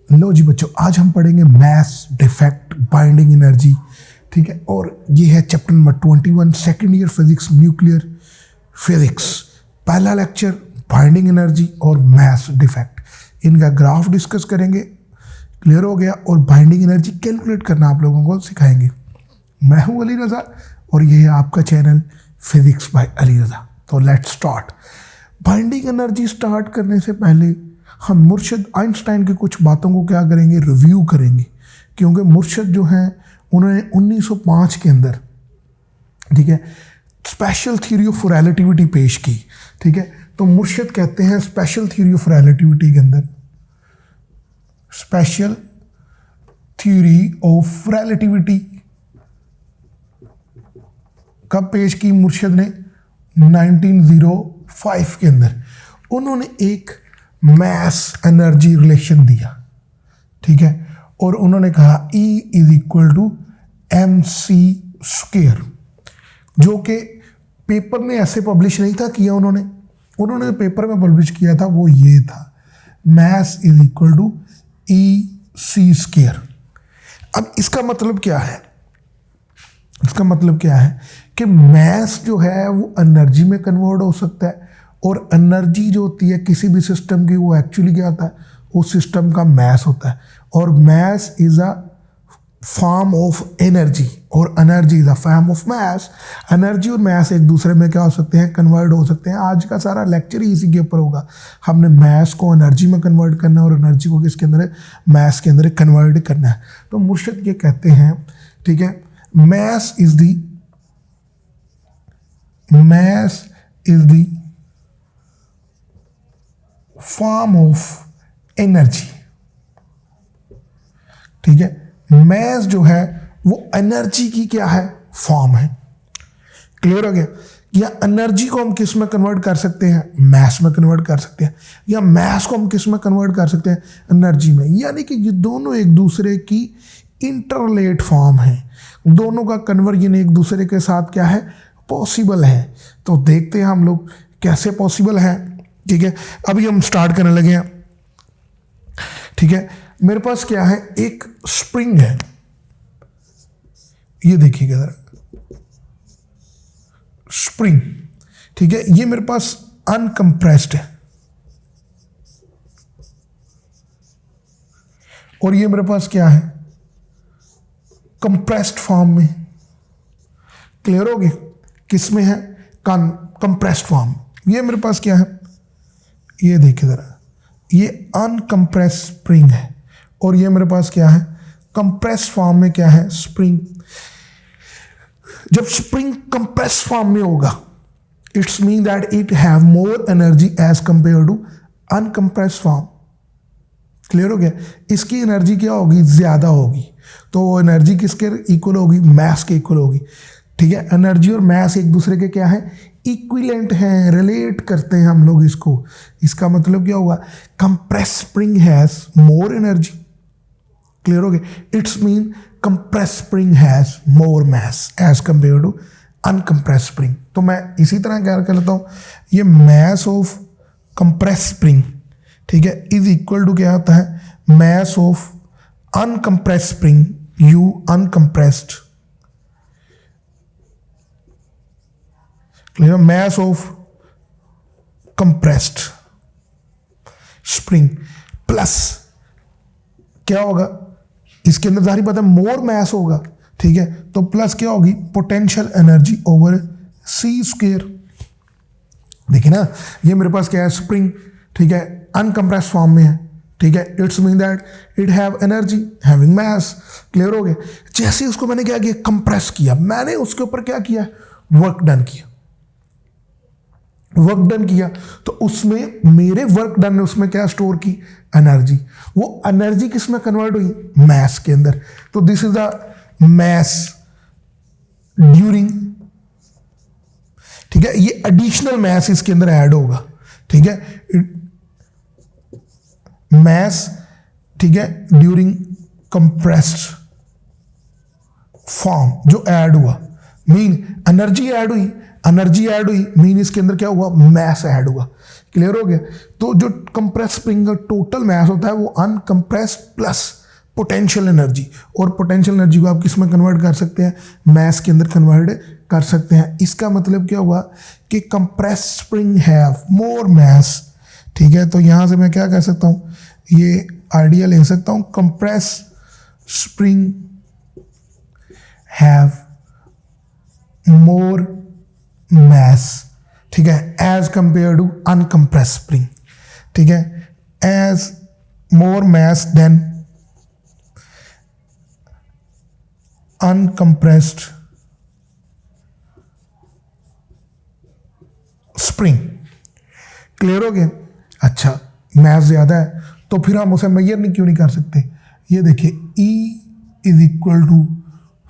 लो जी बच्चों, आज हम पढ़ेंगे मास डिफेक्ट बाइंडिंग एनर्जी, ठीक है। और ये है chapter number 21, second year physics, nuclear physics. पहला लेक्चर बाइंडिंग एनर्जी और मास डिफेक्ट, इनका ग्राफ डिस्कस करेंगे। क्लियर हो गया? और बाइंडिंग एनर्जी कैलकुलेट करना आप लोगों को सिखाएंगे। मैं हूं अली रज़ा और ये है आपका channel physics bye Ali Raza. तो let's start. Binding energy start करने से पहले हम मुर्शद आइंस्टाइन की कुछ बातों को क्या करेंगे, रिव्यू करेंगे। क्योंकि मुर्शद जो हैं उन्होंने 1905 के अंदर, ठीक है, स्पेशल थ्योरी ऑफ रिलेटिविटी पेश की, ठीक है। तो मुर्शद कहते हैं स्पेशल थ्योरी ऑफ रिलेटिविटी के अंदर, स्पेशल थ्योरी ऑफ रिलेटिविटी कब पेश की मुर्शद ने? 1905 के अंदर उन्होंने एक मास एनर्जी रिलेशन दिया, ठीक है। और उन्होंने कहा E is equal to mc square, जो कि पेपर में ऐसे पब्लिश नहीं था किया उन्होंने पेपर में पब्लिश किया था वो ये था, mass is equal to EC square. अब इसका मतलब क्या है? इसका मतलब क्या है कि मास जो है वो एनर्जी में कन्वर्ट हो सकता है, और एनर्जी जो होती है किसी भी सिस्टम की वो एक्चुअली क्या होता है, उस सिस्टम का मास होता है। और mass is a form of energy और energy is a form of mass. Energy और मास एक दूसरे में क्या हो सकते हैं, कन्वर्ट हो सकते हैं। आज का सारा लेक्चर ही इसी के ऊपर होगा। हमने मास को एनर्जी में कन्वर्ट करना है और एनर्जी को किसके अंदर है, मास के अंदर कन्वर्ट करना है। तो मुर्शद ये कहते हैं, ठीक है, mass is the form of energy, ठीक है। मास जो है वो एनर्जी की क्या है, फॉर्म है। क्लियर हो गया? या एनर्जी को हम किस में कन्वर्ट कर सकते हैं, मास में कन्वर्ट कर सकते हैं, या मास को हम किस में कन्वर्ट कर सकते हैं, एनर्जी में। यानी कि ये दोनों एक दूसरे की इंटरलेट फॉर्म है, दोनों का कन्वर्जन एक दूसरे के साथ क्या है, पॉसिबल है। तो देखते हैं हम लोग कैसे पॉसिबल है, ठीक है। अभी हम स्टार्ट करने लगे हैं, ठीक है। मेरे पास क्या है, एक स्प्रिंग है, ये देखिएगा जरा, स्प्रिंग, ठीक है। ये मेरे पास अनकंप्रेस्ड है और ये मेरे पास क्या है, कंप्रेस्ड फॉर्म में। क्लियर हो गया? किस में है, कंप्रेस्ड फॉर्म। ये मेरे पास क्या है, ये देखिए जरा, ये अनकंप्रेस्ड स्प्रिंग है और ये मेरे पास क्या है, कंप्रेस्ड फॉर्म में क्या है, स्प्रिंग। जब स्प्रिंग कंप्रेस्ड फॉर्म में होगा, it's mean that it have more energy as compare to uncompressed form. Clear हो गया? इसकी एनर्जी क्या होगी, ज्यादा होगी। तो एनर्जी किसके इक्वल होगी, मास के इक्वल होगी, ठीक है। एनर्जी और मास एक दूसरे के क्या है, इक्विलेंट हैं, रिलेट करते हैं हम लोग इसको। इसका मतलब क्या होगा, compress spring has more energy. Clear हो गया? It's mean compress spring has more mass as compare to uncompress spring. तो मैं इसी तरह क्या कर लेता हूँ, ये मास ऑफ कंप्रेस स्प्रिंग, ठीक है, इज इक्वल टू क्या होता है, mass of uncompress spring, you uncompressed, clear, mass of compressed spring plus क्या होगा, इसके अंदर जाहिर बात है मोर मास होगा, ठीक है। तो प्लस क्या होगी, पोटेंशियल एनर्जी ओवर सी स्क्वायर। देखिए ना, ये मेरे पास क्या है, स्प्रिंग, ठीक है, अनकंप्रेस्ड फॉर्म में है, ठीक है। It's mean that it have energy having mass. Clear हो गया? जैसे उसको मैंने क्या किया, कंप्रेस किया, मैंने उसके ऊपर क्या किया, वर्क डन किया, वर्क डन किया। तो उसमें मेरे वर्क डन ने उसमें क्या स्टोर की, एनर्जी। वो एनर्जी किस में कन्वर्ट हुई, मास के अंदर। तो this is the mass during, ठीक है, ये एडिशनल मास इसके अंदर ऐड होगा, ठीक है, मास, ठीक है, ड्यूरिंग कंप्रेस्ड फॉर्म जो ऐड हुआ, मीन एनर्जी ऐड हुई, मीन इसके अंदर क्या हुआ, मास ऐड हुआ। क्लियर हो गया? तो जो कंप्रेस स्प्रिंग का टोटल मास होता है वो अनकंप्रेस्ड प्लस पोटेंशियल एनर्जी, और पोटेंशियल एनर्जी को आप किस में कन्वर्ट कर सकते हैं? मास के अंदर कन्वर्ट कर सकते हैं। इसका मतलब क्या हुआ कि कंप्रेस स्प्रिंग हैव मोर मास। ठीक है, तो यहाँ से मैं क्या कह सकता हूँ, ये आइडिया ले सकता हूँ, कंप्रेस स्प्रिंग हैव मोर मास, ठीक है, as compare to uncompress spring. ठीक है, एज मोर मास देन अनकंप्रेस्ड स्प्रिंग। क्लियर हो गया? अच्छा, मास ज्यादा है तो फिर हम उसे मेजर नहीं क्यों नहीं कर सकते? ये देखिए E is equal to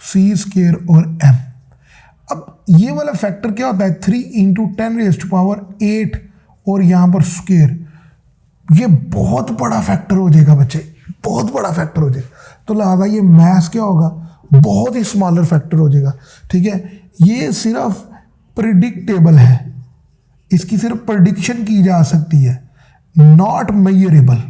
C square और m। अब ये वाला फैक्टर क्या होता है? 3 इंटू 10⁸ और यहाँ पर स्क्वायर, ये बहुत बड़ा फैक्टर हो जाएगा बच्चे, बहुत बड़ा फैक्टर हो जाएगा। तो लिहाजा ये मास क्या होगा? बहुत ही स्मॉलर फैक्टर हो जाएगा। ठीक है, ये सिर्फ प्रिडिक्टेबल है, इसकी सिर्फ प्रेडिक्शन की जा सकती है, नॉट मेजरेबल।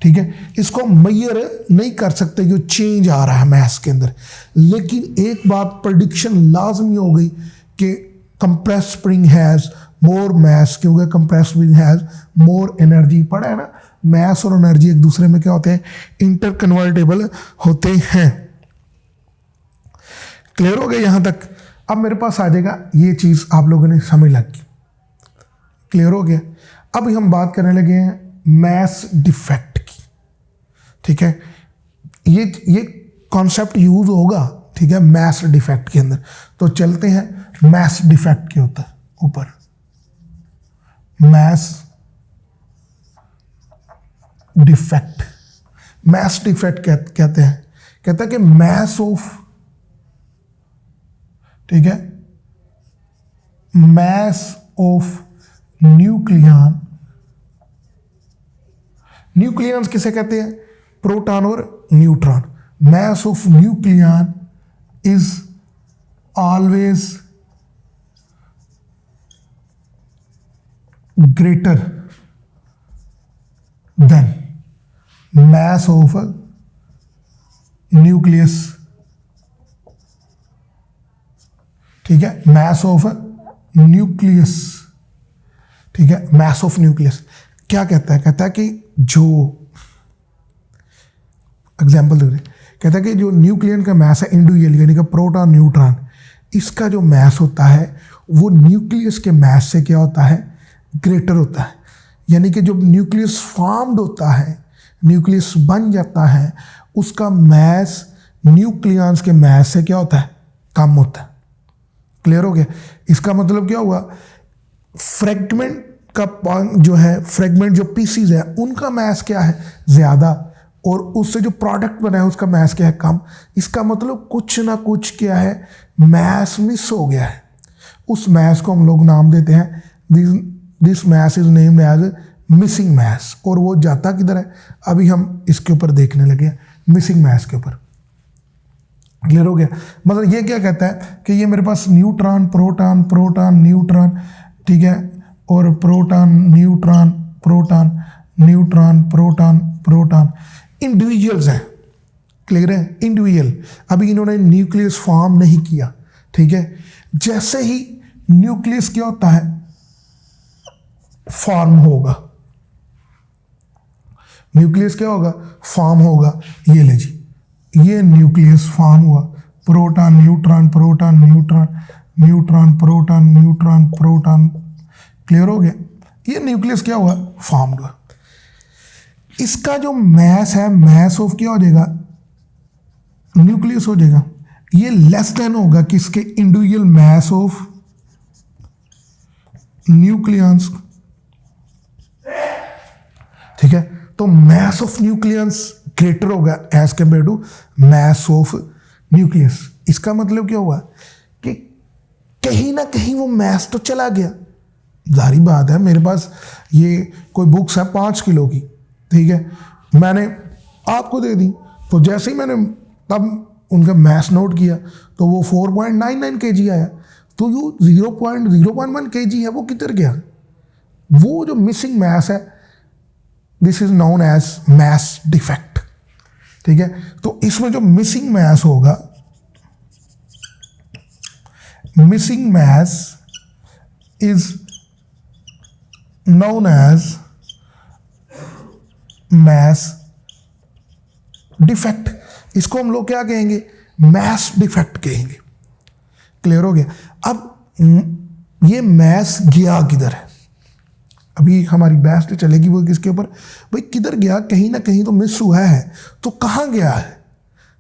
ठीक है, इसको मेजर नहीं कर सकते कि चेंज आ रहा है मास के अंदर। लेकिन एक बात प्रेडिक्शन लाजमी हो गई कि कंप्रेस स्प्रिंग हैज मोर मास, क्योंकि compress spring has more energy. पढ़ा है ना, मास और एनर्जी एक दूसरे में क्या होते हैं? इंटर कन्वर्टेबल होते हैं। क्लियर हो गया यहां तक? अब मेरे पास आ जाएगा, ये चीज आप लोगों ने समझ लगी। क्लियर हो गया? अब हम बात करने लगे हैं मास डिफेक्ट की। ठीक है, ये कॉन्सेप्ट यूज होगा, ठीक है, मास डिफेक्ट के अंदर। तो चलते हैं मास डिफेक्ट के ऊपर। मास डिफेक्ट, मास डिफेक्ट कहते हैं कि मास ऑफ, ठीक है, मास ऑफ न्यूक्लियन, न्यूक्लियंस किसे कहते हैं? प्रोटॉन और neutron. Mass of nucleon is always greater than mass of nucleus. ठीक है, mass of न्यूक्लियस। ठीक है, mass of न्यूक्लियस क्या कहता है? कहता है कि जो एग्जाम्पल दे रहे, कहता है कि जो न्यूक्लियन का मास है इंडिविजुअल, यानी कि प्रोटॉन न्यूट्रॉन, इसका जो मास होता है वो न्यूक्लियस के मास से क्या होता है? ग्रेटर होता है। यानी कि जब न्यूक्लियस फॉर्म्ड होता है, न्यूक्लियस बन जाता है, उसका मास न्यूक्लियंस के मास से क्या होता है? कम होता है। क्लियर हो गया? इसका मतलब क्या हुआ? फ्रेगमेंट का जो है, फ्रेगमेंट जो पीसीज है, उनका मास क्या है? ज़्यादा, और उससे जो प्रोडक्ट बना है उसका मास क्या है? कम। इसका मतलब कुछ ना कुछ क्या है? मास मिस हो गया है। उस मास को हम लोग नाम देते हैं, this mass is named as missing mass. और वो जाता किधर है? अभी हम इसके ऊपर देखने लगे हैं, मिसिंग मास के ऊपर। क्लियर हो गया? मतलब ये क्या कहता है कि ये मेरे पास न्यूट्रॉन प्रोटॉन प्रोटॉन न्यूट्रॉन, ठीक है, और proton neutron proton neutron proton proton individuals हैं। क्लियर है? इंडिविजुअल। अभी इन्होंने न्यूक्लियस फॉर्म नहीं किया। ठीक है, जैसे ही न्यूक्लियस क्या होता है? फॉर्म होगा। न्यूक्लियस क्या होगा? फॉर्म होगा। ये ले जी, ये न्यूक्लियस फॉर्म हुआ, proton neutron proton neutron neutron proton neutron proton. Clear हो गया? ये न्यूक्लियस क्या हुआ? फॉर्म्ड हुआ। इसका जो मास है, मास ऑफ क्या हो जाएगा? न्यूक्लियस हो जाएगा। ये लेस देन होगा किसके? Individual mass of nucleons. ठीक है, तो मास ऑफ न्यूक्लियंस ग्रेटर होगा as compare to mass of nucleus. इसका मतलब क्या हुआ कि कहीं ना कहीं वो मास तो चला गया। जारी बात है, मेरे पास ये कोई बुक्स है 5 किलो की, ठीक है, मैंने आपको दे दी, तो जैसे ही मैंने तब उनका मास नोट किया तो वो 4.99 kg आया। तो यो 0.011 kg है वो किधर गया? वो जो मिसिंग मास है, this is known as mass defect. ठीक है, तो इसमें जो मिसिंग मास होगा, missing mass is known as mass defect। इसको हम लोग क्या कहेंगे? mass defect कहेंगे। क्लियर हो गया? अब ये mass गया किधर है? अभी हमारी बहस तो चलेगी वो किसके ऊपर, भाई किधर गया? कहीं ना कहीं तो मिस हुआ है, तो कहाँ गया है?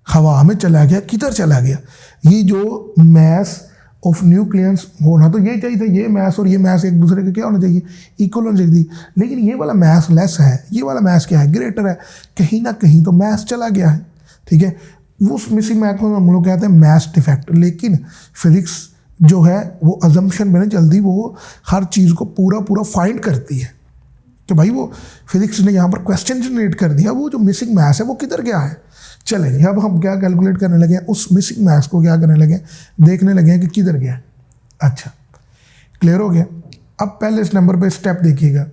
हवा में चला गया, किधर चला गया? ये जो mass ऑफ न्यूक्लियस होना तो ये चाहिए था, ये मैस और ये मैस एक दूसरे के क्या होना चाहिए? इक्वल होना चाहिए। लेकिन ये वाला मैस लेस है, ये वाला मैस क्या है? ग्रेटर है। कहीं ना कहीं तो मैस चला गया है। ठीक है, उस मिसिंग मैस को हम लोग कहते हैं मैस डिफेक्ट। लेकिन फिजिक्स जो है वो अजम्पशन में जल्दी वो हर चीज़ को पूरा पूरा फाइंड करती है कि भाई वो फिजिक्स ने यहाँ पर क्वेश्चन जनरेट कर दिया, वो जो मिसिंग मैस है वो किधर गया है। चले अब हम क्या कैलकुलेट करने लगे हैं, उस मिसिंग मैस को क्या करने लगे, देखने लगे हैं कि किधर गया। अच्छा, क्लियर हो गया? अब पहले इस नंबर पे स्टेप देखिएगा।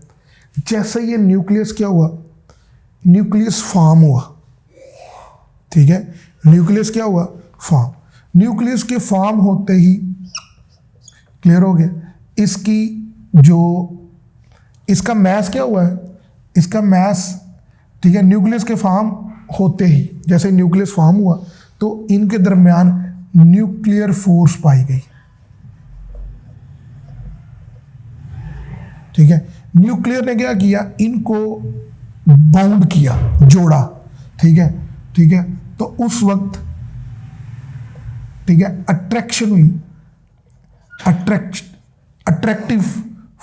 जैसे ये न्यूक्लियस क्या हुआ, न्यूक्लियस फॉर्म हुआ। ठीक है, न्यूक्लियस क्या हुआ? फॉर्म। न्यूक्लियस के फॉर्म होते ही, क्लियर हो गया, इसकी जो इसका मैस क्या हुआ है, इसका मैस, ठीक है, न्यूक्लियस के फॉर्म होते ही, जैसे न्यूक्लियस फॉर्म हुआ तो इनके दरमियान न्यूक्लियर फोर्स पाई गई। ठीक है, न्यूक्लियर ने क्या किया? इनको बाउंड किया, जोड़ा। ठीक है, ठीक है, तो उस वक्त, ठीक है, अट्रैक्शन हुई, अट्रैक्टिव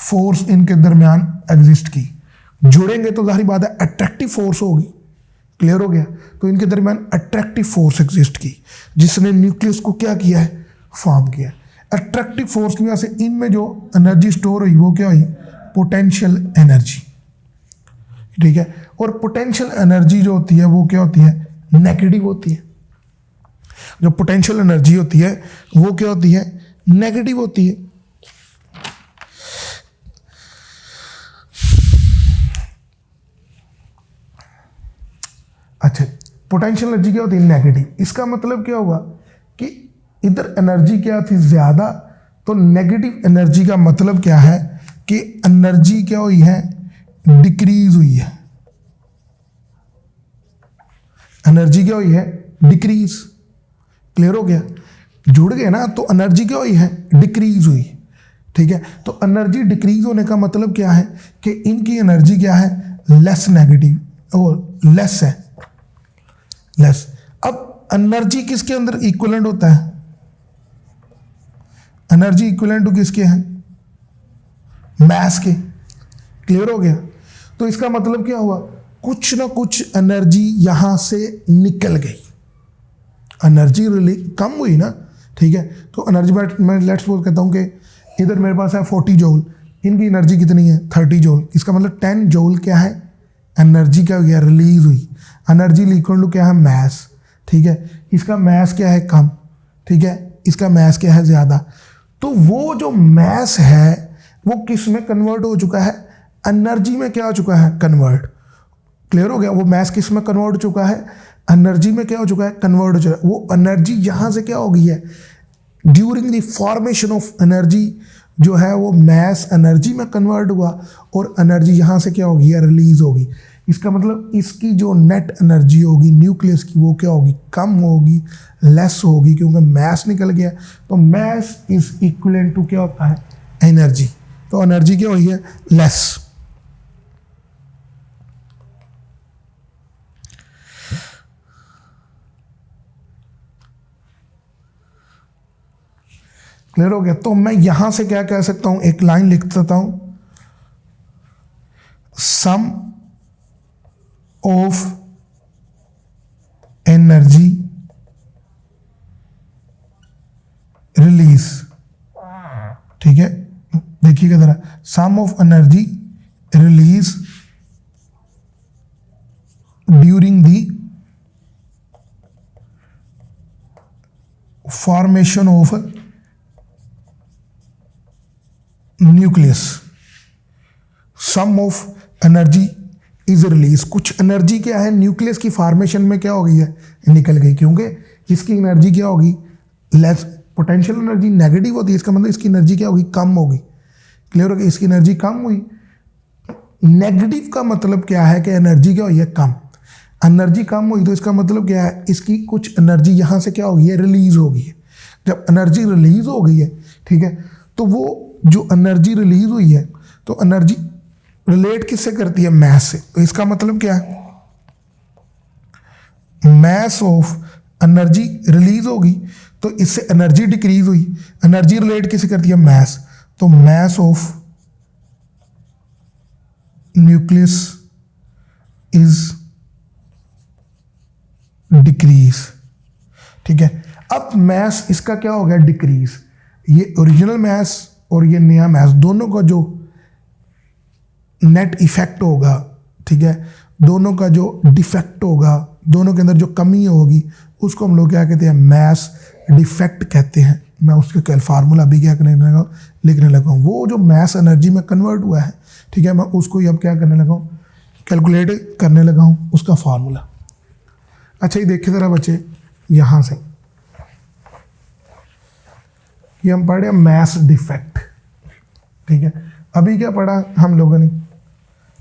फोर्स इनके दरमियान एग्जिस्ट की। जुड़ेंगे तो जाहिर बात है अट्रैक्टिव फोर्स होगी। क्लियर हो गया? तो इनके दरमियान अट्रैक्टिव फोर्स एग्जिस्ट की, जिसने न्यूक्लियस को क्या किया है? फॉर्म किया। अट्रैक्टिव फोर्स की वजह से इनमें जो एनर्जी स्टोर हुई वो क्या हुई? Potential energy. ठीक है, और पोटेंशियल एनर्जी जो होती है वो क्या होती है? नेगेटिव होती है। जो पोटेंशियल एनर्जी होती है वो क्या होती है? नेगेटिव होती है। अच्छा, पोटेंशियल एनर्जी क्या होती है? नेगेटिव। इसका मतलब क्या हुआ कि इधर एनर्जी क्या थी? ज़्यादा। तो नेगेटिव एनर्जी का मतलब क्या है कि एनर्जी क्या हुई है? डिक्रीज हुई है। एनर्जी क्या हुई है? डिक्रीज। क्लियर हो गया? जुड़ गए ना, तो एनर्जी क्या हुई है? डिक्रीज हुई। ठीक है, तो एनर्जी डिक्रीज होने का मतलब क्या है कि इनकी एनर्जी क्या है? लेस नेगेटिव और लेस है, लेस। अब एनर्जी किसके अंदर इक्विवेलेंट होता है? एनर्जी इक्विवेलेंट टू किसके है? मैस के। क्लियर हो गया? तो इसका मतलब क्या हुआ? कुछ ना कुछ एनर्जी यहां से निकल गई, एनर्जी रिलीज कम हुई ना। ठीक है, तो एनर्जी मैं लेट्स सपोज कहता हूं कि इधर मेरे पास है 40 जूल, इनकी एनर्जी कितनी है? 30 जूल। इसका मतलब 10 जूल क्या है? एनर्जी क्या हुई? रिलीज हुई। एनर्जी इक्वल टू क्या है? मैस। ठीक है, इसका मैस क्या है? कम। ठीक है, इसका मैस क्या है? ज़्यादा। तो वो जो मैस है वो किस में कन्वर्ट हो चुका है? एनर्जी में क्या हो चुका है? कन्वर्ट। क्लियर हो गया? वो मैस किस में कन्वर्ट हो चुका है? एनर्जी में क्या हो चुका है? कन्वर्ट हो चुका है। वो एनर्जी यहाँ से क्या हो गई है? During the formation of energy जो है वो मैस एनर्जी में कन्वर्ट हुआ और एनर्जी यहाँ से क्या होगी? रिलीज होगी। इसका मतलब इसकी जो नेट एनर्जी होगी न्यूक्लियस की वो क्या होगी? कम होगी, लेस होगी, क्योंकि मैस निकल गया। तो मैस इज इक्विवेलेंट टू क्या होता है? एनर्जी। तो एनर्जी क्या हुई है? लेस। क्लियर हो गया? तो मैं यहां से क्या कह सकता हूं? एक लाइन लिख सकता हूं, सम ऑफ एनर्जी रिलीज। ठीक है, देखिएगा जरा, some of energy release during the formation of nucleus, some of energy is release. कुछ एनर्जी क्या है न्यूक्लियस की फॉर्मेशन में क्या हो गई है, निकल गई, क्योंकि इसकी एनर्जी क्या होगी, लेस। पोटेंशियल एनर्जी नेगेटिव होती है, इसका मतलब इसकी एनर्जी क्या होगी, कम होगी। क्लियर हो गया, इसकी एनर्जी कम हुई। नेगेटिव का मतलब क्या है कि एनर्जी क्या हुई है, कम। एनर्जी कम हुई तो इसका मतलब क्या है, इसकी कुछ एनर्जी यहाँ से क्या होगी है, रिलीज होगी है। जब एनर्जी रिलीज हो गई है, ठीक है, तो वो जो एनर्जी रिलीज हुई है, तो एनर्जी रिलेट किससे करती है, मैस से। तो इसका मतलब क्या है, मैस ऑफ एनर्जी रिलीज होगी तो इससे एनर्जी डिक्रीज हुई। एनर्जी रिलेट किससे करती है, मैस। तो mess of nucleus is decrease. ठीक है, अब मैस इसका क्या हो गया, डिक्रीज। ये ओरिजिनल मैस और ये नया मैस दोनों का जो नेट इफेक्ट होगा, ठीक है, दोनों का जो डिफेक्ट होगा, दोनों के अंदर जो कमी होगी, उसको हम लोग क्या कहते हैं, मैस डिफेक्ट कहते हैं। मैं उसके कल फार्मूला भी क्या करने लगा, लिखने लगा हूँ। वो जो मैस एनर्जी में कन्वर्ट हुआ है, ठीक है, मैं उसको ही अब क्या करने लगा हूँ, कैलकुलेट करने लगा हूँ उसका फार्मूला। अच्छा, ये देखिए ज़रा बच्चे, यहाँ से ये हम पढ़े मैस डिफेक्ट। ठीक है, अभी क्या पढ़ा हम लोगों ने,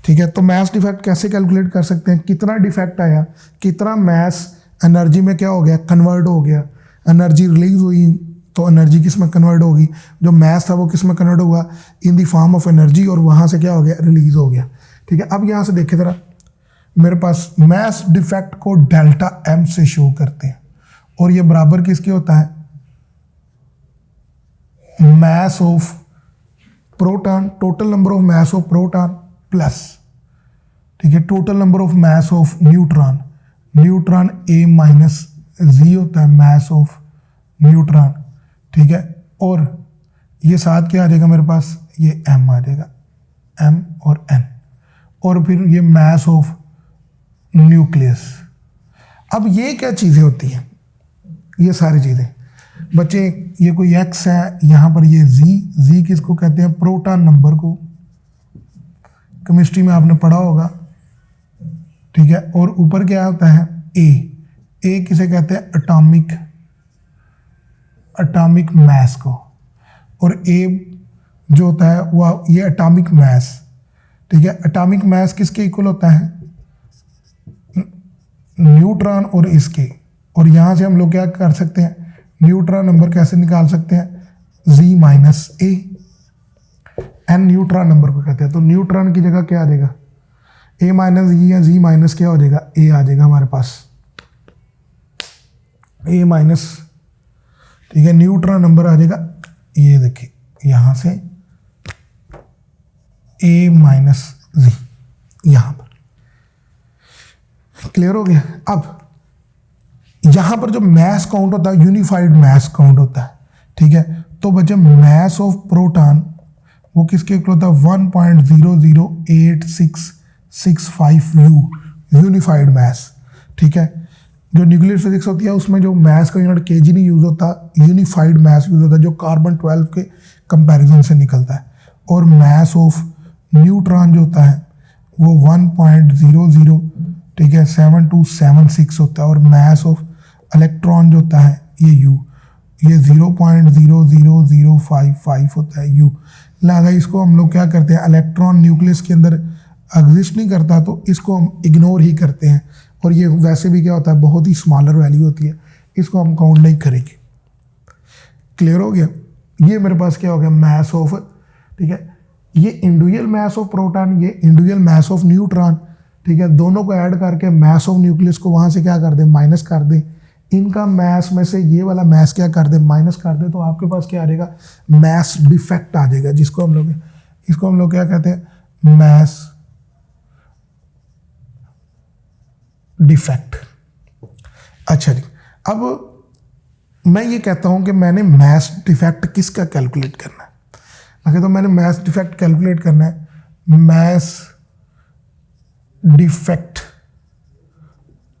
ठीक है, तो मैस डिफेक्ट कैसे कैलकुलेट कर सकते हैं, कितना डिफेक्ट आया, कितना मैस एनर्जी में क्या हो गया, कन्वर्ट हो गया। एनर्जी रिलीज हुई तो एनर्जी किस में कन्वर्ट होगी, जो मैस था वो किस में कन्वर्ट हुआ, in the form of energy, और वहाँ से क्या हो गया, रिलीज हो गया। ठीक है, अब यहाँ से देखिए ज़रा, मेरे पास मैस डिफेक्ट को डेल्टा एम से शो करते हैं, और ये बराबर किसके होता है, mass of proton, total number of mass of proton plus, ठीक है, total number of mass of neutron. Neutron A minus Z होता है मैस ऑफ न्यूट्रॉन। ठीक है, और ये साथ क्या आ जाएगा मेरे पास, ये एम आ जाएगा, एम और एन, और फिर ये मैस ऑफ न्यूक्लियस। अब ये क्या चीज़ें होती हैं, ये सारी चीज़ें बच्चे, ये कोई एक्स है, यहाँ पर ये जी किसको कहते हैं, प्रोटॉन नंबर को, केमिस्ट्री में आपने पढ़ा होगा। ठीक है, और ऊपर क्या होता है, ए किसे कहते हैं, एटॉमिक मैस को, और ए जो होता है वो ये एटॉमिक मैस। ठीक है, एटॉमिक मैस किसके इक्वल होता है, न्यूट्रॉन और इसके, और यहाँ से हम लोग क्या कर सकते हैं, न्यूट्रॉन नंबर कैसे निकाल सकते हैं, जी माइनस ए, एन न्यूट्रॉन नंबर को कहते हैं। तो न्यूट्रॉन की जगह क्या आ जाएगा, ए माइनस जी, या जी माइनस क्या हो जाएगा, ए आ जाएगा हमारे पास, ए माइनस। ठीक है, न्यूट्रॉन नंबर आ जाएगा, ये देखिए यहाँ से ए माइनस जी, यहाँ पर। क्लियर हो गया। अब यहाँ पर जो मैस काउंट होता है, यूनिफाइड मैस काउंट होता है। ठीक है, तो बच्चे मैस ऑफ प्रोटॉन वो किसके इक्वल होता है, 1.0086665 यूनिफाइड मैस। ठीक है, जो न्यूक्लियर फिजिक्स होती है उसमें जो मैस का यूनिट केजी नहीं यूज होता, यूनिफाइड मैस यूज होता है, जो कार्बन 12 के कंपैरिजन से निकलता है। और मैस ऑफ न्यूट्रॉन जो होता है वो 1.00, ठीक है, 7276 होता है। और मैस ऑफ इलेक्ट्रॉन जो होता है ये ये 0.00055 होता है यू। लिहाजा इसको हम लोग क्या करते हैं, इलेक्ट्रॉन न्यूक्लियस के अंदर एग्जिस्ट नहीं करता तो इसको हम इग्नोर ही करते हैं, और ये वैसे भी क्या होता है, बहुत ही स्मॉलर वैल्यू होती है, इसको हम काउंट नहीं करेंगे। क्लियर हो गया। ये मेरे पास क्या हो गया, मैस ऑफ, ठीक है, ये इंडिविजुअल मैस ऑफ प्रोटॉन, ये इंडिविजुअल मैस ऑफ न्यूट्रॉन। ठीक है, दोनों को ऐड करके मैस ऑफ न्यूक्लियस को वहाँ से क्या कर दें, माइनस कर दें। इनका मैस में से ये वाला मैस क्या कर दें, माइनस कर दें, तो आपके पास क्या आ जाएगा, मैस डिफेक्ट आ जाएगा, जिसको हम लोग, इसको हम लोग क्या कहते हैं, मैस डिफेक्ट। अच्छा जी, अब मैं ये कहता हूं कि मैंने मैस डिफेक्ट किसका कैलकुलेट करना है। अगर तो मैंने मैस डिफेक्ट कैलकुलेट करना है, mass defect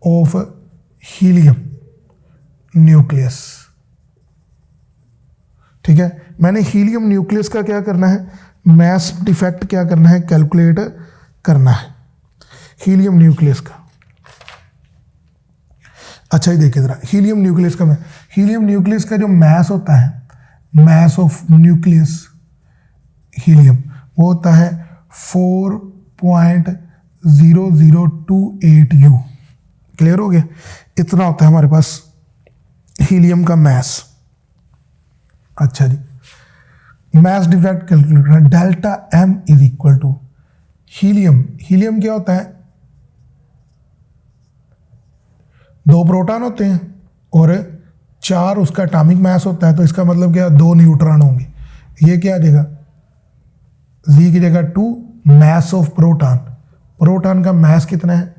of helium nucleus. ठीक है, मैंने हीलियम न्यूक्लियस का क्या करना है, मैस डिफेक्ट क्या करना है, कैलकुलेट करना है हीलियम न्यूक्लियस का। अच्छा ये देखिए जरा, हीलियम न्यूक्लियस का हीलियम न्यूक्लियस का जो मैस होता है, मैस ऑफ न्यूक्लियस हीलियम, वो होता है 4.0028 U। क्लियर हो गया, इतना होता है हमारे पास हीलियम का मैस। अच्छा जी, मैस डिफेक्ट कैलकुलेट करना, delta M is equal to helium. Helium क्या होता है, 2 प्रोटॉन होते हैं और 4 उसका एटॉमिक मास होता है, तो इसका मतलब क्या, 2 न्यूट्रॉन होंगे। ये क्या आ जाएगा, Z की जगह 2, मास ऑफ प्रोटॉन, प्रोटॉन का मास कितना है,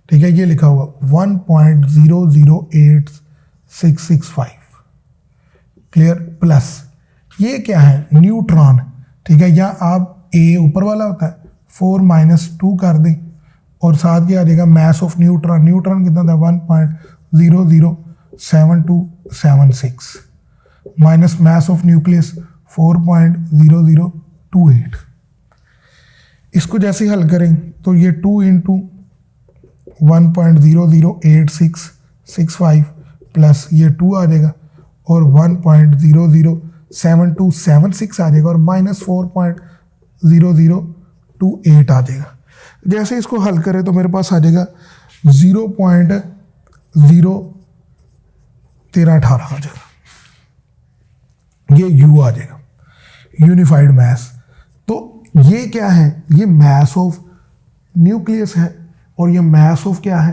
ठीक है, ये लिखा हुआ 1.008665। क्लियर, प्लस ये क्या है, न्यूट्रॉन, ठीक है, या आप A ऊपर वाला होता है 4 - 2 कर दें और साथ क्या आ जाएगा, मास ऑफ न्यूट्रॉन, न्यूट्रॉन कितना था 1.007276 माइनस मास ऑफ न्यूक्लियस 4.0028। इसको जैसे हल करें तो ये 2 × 1.008665 प्लस ये 2 आ जाएगा और 1.007276 आ जाएगा और माइनस 4.0028 आ जाएगा। जैसे इसको हल करें तो मेरे पास आ जाएगा 0.01318 आ जाएगा, ये U आ जाएगा, यूनिफाइड मास। तो ये क्या है, ये मास ऑफ न्यूक्लियस है और ये मास ऑफ क्या है,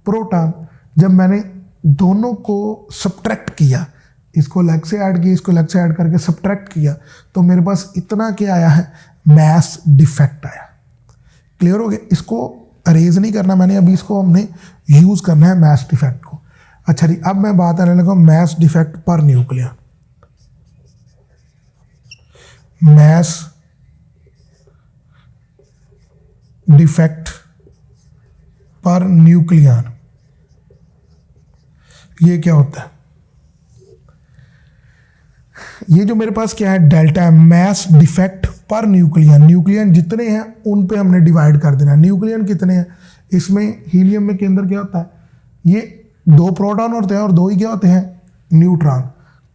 प्रोटॉन। जब मैंने दोनों को सब्ट्रैक्ट किया, इसको लेग से ऐड किया, इसको लेग से ऐड करके सब्ट्रैक्ट किया, तो मेरे पास इतना क्या आया है, मास डिफेक्ट आया। क्लियर हो गया, इसको अरेज नहीं करना मैंने अभी, इसको हमने यूज करना है मास डिफेक्ट को। अच्छा जी, अब मैं बात आने लगा mass defect per nucleon. Mass defect per nucleon, ये क्या होता है, ये जो मेरे पास क्या है, delta mass defect per nucleon. Nucleon जितने हैं उन पे हमने डिवाइड कर देना। न्यूक्लियन कितने हैं, इसमें हीलियम में के अंदर क्या होता है, ये 2 प्रोटॉन होते हैं और 2 ही क्या होते हैं, न्यूट्रॉन।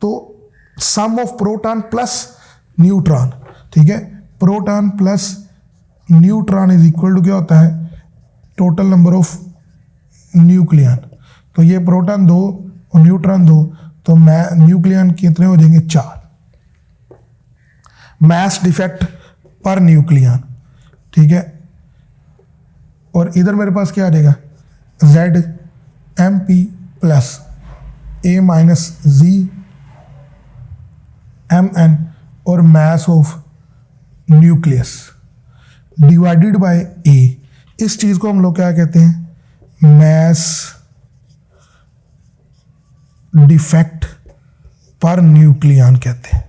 तो sum of proton plus neutron, ठीक है, proton plus neutron is equal to क्या होता है, टोटल नंबर ऑफ न्यूक्लियन। तो ये प्रोटॉन 2 और न्यूट्रॉन 2, तो न्यूक्लियन कितने हो जाएंगे, 4। मास डिफेक्ट पर न्यूक्लियन, ठीक है, और इधर मेरे पास क्या आ जाएगा, ZMP प्लस A - ZMN और मास of nucleus divided by A। इस चीज को हम लोग क्या कहते हैं, मास डिफेक्ट पर न्यूक्लियन कहते हैं।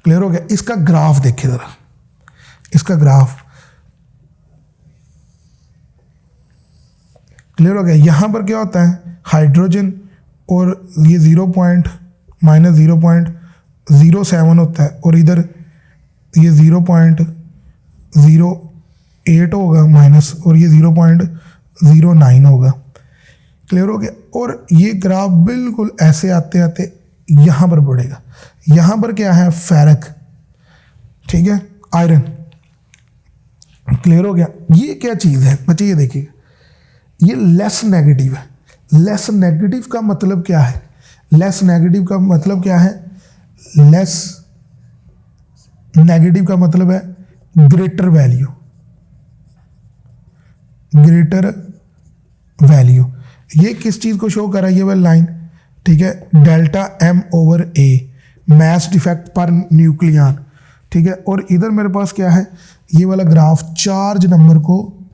क्लियर हो गया, इसका ग्राफ देखिए जरा, इसका ग्राफ क्लियर हो गया। यहां पर क्या होता है, हाइड्रोजन और ये -0.07 होता है और इधर ये 0.08 होगा माइनस, और ये 0.09 होगा। क्लियर हो गया, और ये ग्राफ बिल्कुल ऐसे आते आते यहां पर बढ़ेगा। यहां पर क्या है, फेरक, ठीक है, आयरन। क्लियर हो गया, ये क्या चीज है बच्चे, ये देखिए, ये लेस नेगेटिव है। लेस नेगेटिव का मतलब क्या है, लेस नेगेटिव का मतलब क्या है, लेस नेगेटिव का मतलब है ग्रेटर वैल्यू, ग्रेटर वैल्यू। ये किस चीज को शो कर रहा है, ये वाली लाइन, ठीक है, delta M/A, mass defect per nucleon, ठीक है, और इधर मेरे पास क्या है, ये वाला ग्राफ चार्ज नंबर को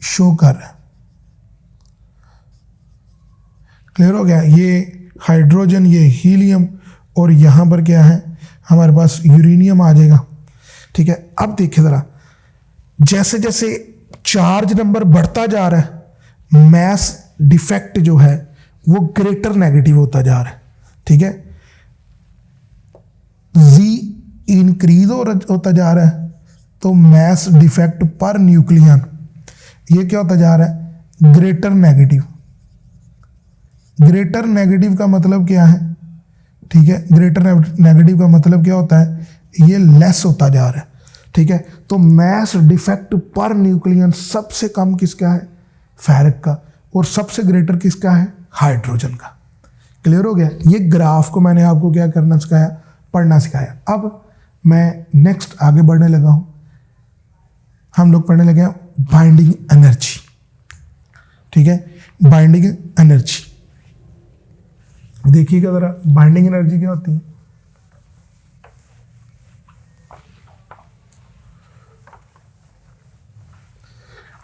शो कर रहा है। क्लियर हो गया, ये हाइड्रोजन, ये हीलियम, और यहां पर क्या है हमारे पास यूरेनियम आ जाएगा, ठीक है। अब देखिए जरा, जैसे जैसे चार्ज नंबर बढ़ता जा रहा है, मास डिफेक्ट जो है वो ग्रेटर नेगेटिव होता जा रहा है, ठीक है। Z इंक्रीज होता जा रहा है, तो मैस डिफेक्ट पर न्यूक्लियन ये क्या होता जा रहा है, ग्रेटर नेगेटिव। ग्रेटर नेगेटिव का मतलब क्या है, ठीक है, ग्रेटर नेगेटिव का मतलब क्या होता है, ये लेस होता जा रहा है, ठीक है। तो मैस डिफेक्ट पर न्यूक्लियन सबसे कम किसका है, फेरिक का, और सबसे ग्रेटर किसका है, हाइड्रोजन का। क्लियर हो गया। ये ग्राफ को मैंने आपको क्या करना सिखाया, पढ़ना सिखाया। अब मैं नेक्स्ट आगे बढ़ने लगा हूं, हम लोग पढ़ने लगे हैं बाइंडिंग एनर्जी, ठीक है। बाइंडिंग एनर्जी देखिएगा जरा, बाइंडिंग एनर्जी क्या होती है।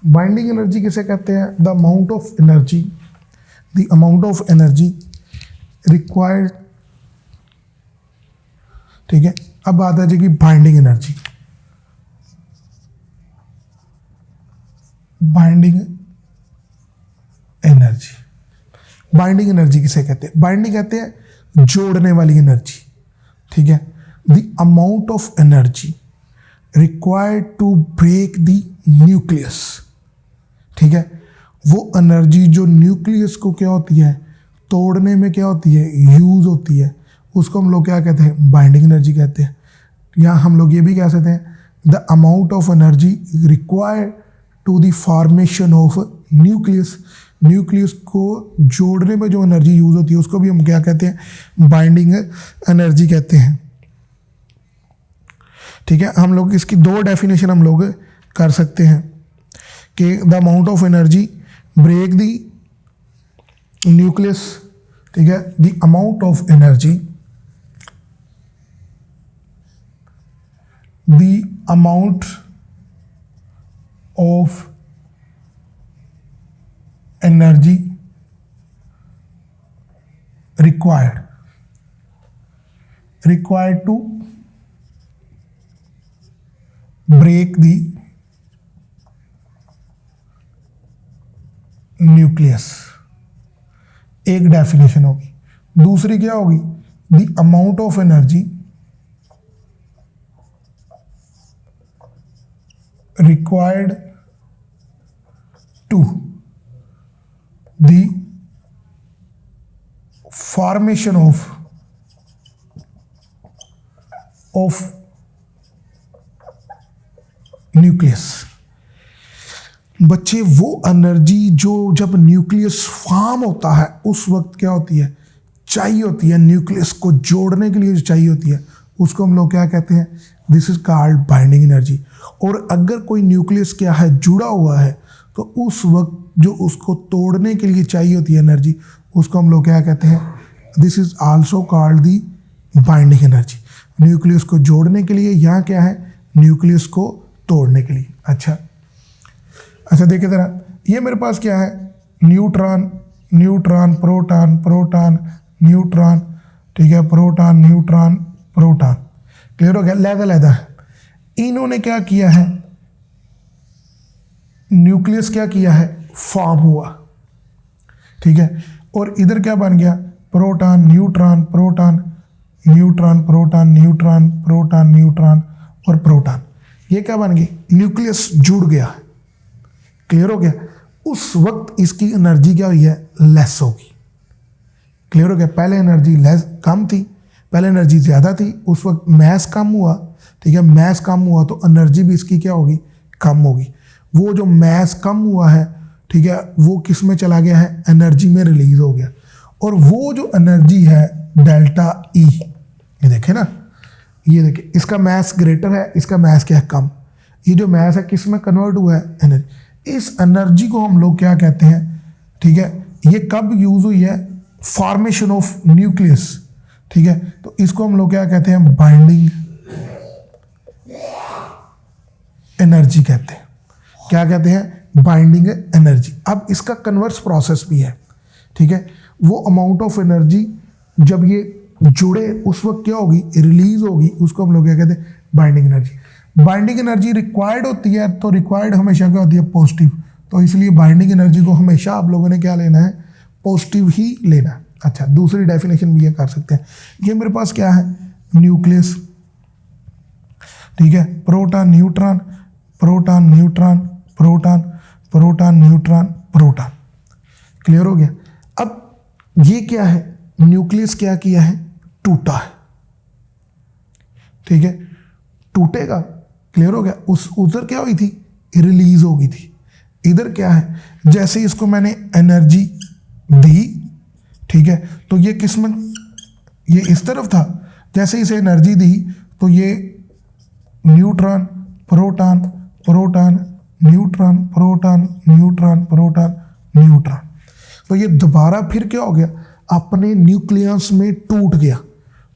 बाइंडिंग एनर्जी किसे कहते हैं, the amount of energy, the amount of energy required, ठीक है। अब बात आ जाएगी binding energy. Binding energy, binding energy किसे कहते हैं, बाइंडिंग कहते हैं जोड़ने वाली एनर्जी, ठीक है। The amount of energy required to break the nucleus, ठीक है। वो एनर्जी जो न्यूक्लियस को क्या होती है, तोड़ने में क्या होती है, यूज होती है, उसको हम लोग क्या कहते हैं, बाइंडिंग एनर्जी कहते हैं। या हम लोग ये भी कह सकते हैं the amount of energy required to the formation of nucleus. Nucleus को जोड़ने में जो एनर्जी यूज होती है उसको भी हम क्या कहते हैं, बाइंडिंग एनर्जी कहते हैं, ठीक है। हम लोग इसकी दो डेफिनेशन हम लोग कर सकते हैं कि the amount of energy break the nucleus, ठीक है, the amount of energy, the amount of energy required to break the nucleus, एक डेफिनेशन होगी। दूसरी क्या होगी, the amount of energy required to the formation of nucleus. बच्चे वो energy जो जब न्यूक्लियस फॉर्म होता है उस वक्त क्या होती है, चाहिए होती है, न्यूक्लियस को जोड़ने के लिए जो चाहिए होती है उसको हम लोग क्या कहते हैं, this is called binding energy. और अगर कोई न्यूक्लियस क्या है, जुड़ा हुआ है, तो उस वक्त जो उसको तोड़ने के लिए चाहिए होती है एनर्जी उसको हम लोग क्या कहते हैं, this is also called the binding energy. Nucleus को जोड़ने के लिए, यहाँ क्या है, न्यूक्लियस को तोड़ने के लिए। अच्छा देखिए जरा, ये मेरे पास क्या है, neutron, neutron, proton, proton, neutron, ठीक है, प्रोटॉन, न्यूट्रॉन, प्रोटॉन। क्लियर हो गया, लैदा है। इन्होंने क्या किया है, न्यूक्लियस क्या किया है, फॉर्म हुआ, ठीक है। और इधर क्या बन गया, proton, neutron, proton, neutron, proton, neutron, proton, neutron और प्रोटॉन। ये क्या बन गई, न्यूक्लियस जुड़ गया। क्लियर हो गया। उस वक्त इसकी एनर्जी क्या हुई है, लेस होगी। क्लियर हो गया। पहले एनर्जी लेस कम थी, पहले एनर्जी ज़्यादा थी, उस वक्त मैस कम हुआ, ठीक है। मैस कम हुआ तो एनर्जी भी इसकी क्या होगी, कम होगी। वो जो मैस कम हुआ है, ठीक है, वो किस में चला गया है, एनर्जी में रिलीज हो गया। और वो जो एनर्जी है डेल्टा ई, ये देखें ना, ये देखिए, इसका मैस ग्रेटर है, इसका मैस क्या है, कम। ये जो मैस है किस में कन्वर्ट हुआ है, एनर्जी। इस एनर्जी को हम लोग क्या कहते हैं, ठीक है, ये कब यूज हुई है, फॉर्मेशन ऑफ न्यूक्लियस, ठीक है। तो इसको हम लोग क्या कहते हैं, बाइंडिंग एनर्जी कहते हैं। क्या कहते हैं, बाइंडिंग एनर्जी। अब इसका कन्वर्स प्रोसेस भी है, ठीक है। वो अमाउंट ऑफ एनर्जी जब ये जुड़े उस वक्त क्या होगी, रिलीज होगी, उसको हम लोग क्या कहते हैं, binding energy. Binding energy required होती है, तो रिक्वायर्ड हमेशा क्या होती है, पॉजिटिव। तो इसलिए बाइंडिंग एनर्जी को हमेशा आप लोगों ने क्या लेना है, पॉजिटिव ही लेना है। अच्छा, दूसरी डेफिनेशन भी ये कर सकते हैं। ये मेरे पास क्या है, न्यूक्लियस, ठीक है, proton neutron, proton neutron, proton, proton neutron, proton. Clear हो गया। अब ये क्या है, न्यूक्लियस क्या किया है, टूटा है। ठीक है, टूटेगा, क्लियर हो गया। उधर क्या हुई थी, रिलीज हो गई थी। इधर क्या है, जैसे इसको मैंने एनर्जी दी, ठीक है, तो ये किस में, ये इस तरफ था, जैसे इसे एनर्जी दी तो ये neutron proton proton neutron proton neutron proton neutron, तो ये दोबारा फिर क्या हो गया, अपने न्यूक्लियस में टूट गया।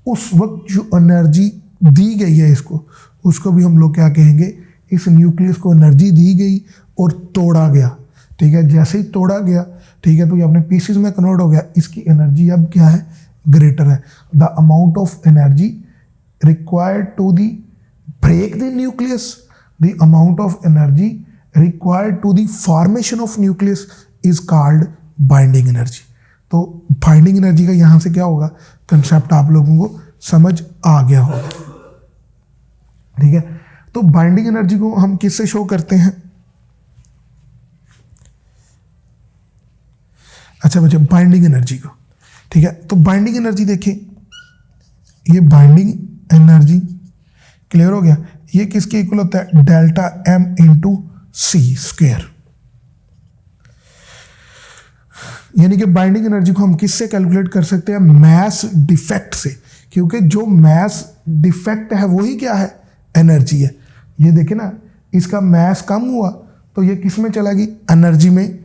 उस वक्त जो एनर्जी दी गई है इसको, उसको भी हम लोग क्या कहेंगे, इस न्यूक्लियस को एनर्जी दी गई और तोड़ा गया। ठीक है, जैसे ही तोड़ा गया, ठीक है, तो ये अपने पीसेस में कन्वर्ट हो गया। इसकी एनर्जी अब क्या है, ग्रेटर है। The amount of energy required to the break the nucleus, the amount of energy required to the formation of nucleus is called binding energy. तो बाइंडिंग एनर्जी का यहाँ से क्या होगा, कंसेप्ट आप लोगों को समझ आ गया होगा। ठीक है, तो बाइंडिंग एनर्जी को हम किससे शो करते हैं, अच्छा बच्चे, बाइंडिंग एनर्जी को। ठीक है, तो बाइंडिंग एनर्जी देखिए, ये बाइंडिंग एनर्जी, क्लियर हो गया, ये किसके इक्वल होता है, delta M into C square. यानी कि बाइंडिंग एनर्जी को हम किससे कैलकुलेट कर सकते हैं, मैस डिफेक्ट से, क्योंकि जो मैस डिफेक्ट है वही क्या है, एनर्जी है। ये देखिए ना, इसका मैस कम हुआ तो ये किस में चला गई, एनर्जी में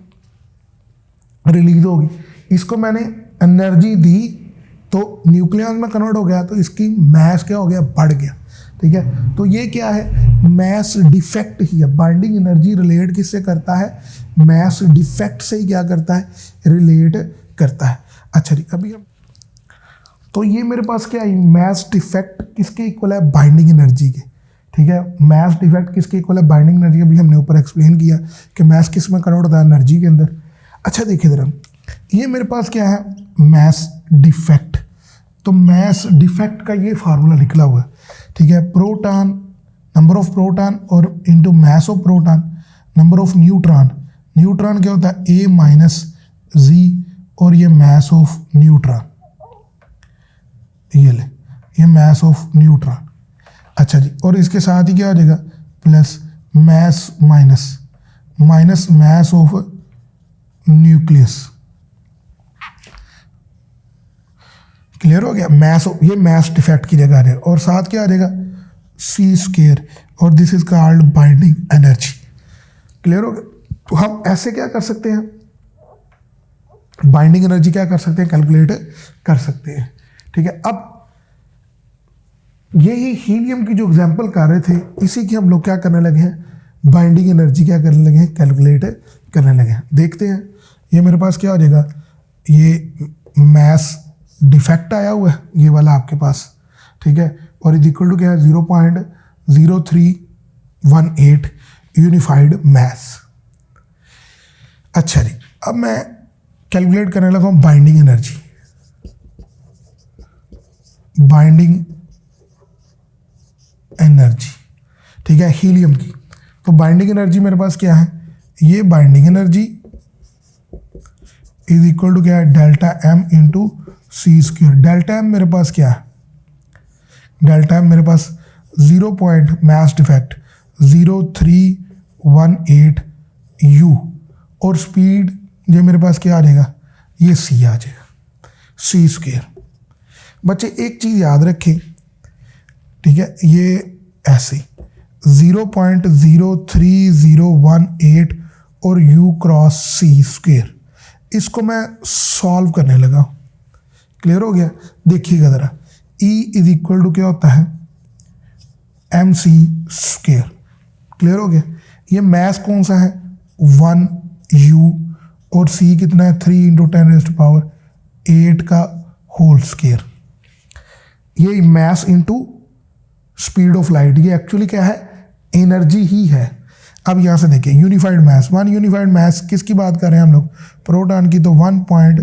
रिलीज होगी। इसको मैंने एनर्जी दी तो न्यूक्लियस में कन्वर्ट हो गया, तो इसकी मैस क्या हो गया, बढ़ गया। ठीक है, तो ये क्या है, मैस डिफेक्ट ही है। बाइंडिंग एनर्जी रिलेट किससे करता है, मैस डिफेक्ट से ही क्या करता है, रिलेट करता है। अच्छा जी, अभी हम, तो ये मेरे पास क्या है, मैस डिफेक्ट किसके इक्वल है, बाइंडिंग एनर्जी के। ठीक है, मैस डिफेक्ट किसके इक्वल है, बाइंडिंग एनर्जी। अभी हमने ऊपर एक्सप्लेन किया कि मैस किस में कन्वर्ट होता है, एनर्जी के अंदर। अच्छा देखिए जरा, ये मेरे पास क्या है, मैस डिफेक्ट। तो मैस डिफेक्ट का ये फार्मूला निकला हुआ है। ठीक है, प्रोटॉन, नंबर ऑफ प्रोटॉन और into mess of proton, number of neutron. Neutron क्या होता है, ए माइनस जी, और ये मैस ऑफ न्यूट्रॉन, ये ले, ये मैस ऑफ न्यूट्रॉन। अच्छा जी, और इसके साथ ही क्या हो जाएगा, plus mass minus mass of nucleus. Clear हो गया, मैस, ये मैस डिफेक्ट की जगह आ जाएगा, और साथ क्या आ जाएगा, सी स्क्वायर, और this is called binding energy. Clear हो गया। तो हम ऐसे क्या कर सकते हैं, बाइंडिंग एनर्जी क्या कर सकते हैं, कैलकुलेट कर सकते हैं। ठीक है, अब यही हीलियम की जो एग्जांपल कर रहे थे, इसी की हम लोग क्या करने लगे हैं, बाइंडिंग एनर्जी क्या करने लगे हैं, कैलकुलेट करने लगे हैं। देखते हैं, ये मेरे पास क्या हो जाएगा, ये मैस डिफेक्ट आया हुआ है, ये वाला आपके पास। ठीक है, और इज इक्वल टू क्या है, 0.0318 यूनिफाइड मैस। अच्छा जी, अब मैं कैलकुलेट करने लगा हूँ बाइंडिंग एनर्जी। बाइंडिंग एनर्जी, ठीक है, हीलियम की। तो बाइंडिंग एनर्जी मेरे पास क्या है, ये binding energy is equal to क्या है, delta M into C square. Delta M मेरे पास क्या है, डेल्टा एम मेरे पास 0 पॉइंट मैस डिफेक्ट 0318 यू, और स्पीड ये मेरे पास क्या आ जाएगा, ये सी आ जाएगा, सी स्क्वायर। बच्चे एक चीज़ याद रखें, ठीक है, ये ऐसे 0.03018 और u क्रॉस सी स्क्वायर, इसको मैं सॉल्व करने लगा। क्लियर हो गया, देखिएगा ज़रा, E इज इक्वल टू क्या होता है, एम सी स्क्वायर। क्लियर हो गया, ये मैस कौन सा है, 1u, और c कितना है, 3 × 10⁸ का होल स्क्वायर। ये mass into speed of light, ये एक्चुअली क्या है, एनर्जी ही है। अब यहाँ से देखिए, यूनिफाइड मैस, 1 यूनिफाइड मैस किसकी बात कर रहे हैं हम लोग, प्रोटॉन की। तो 1 पॉइंट,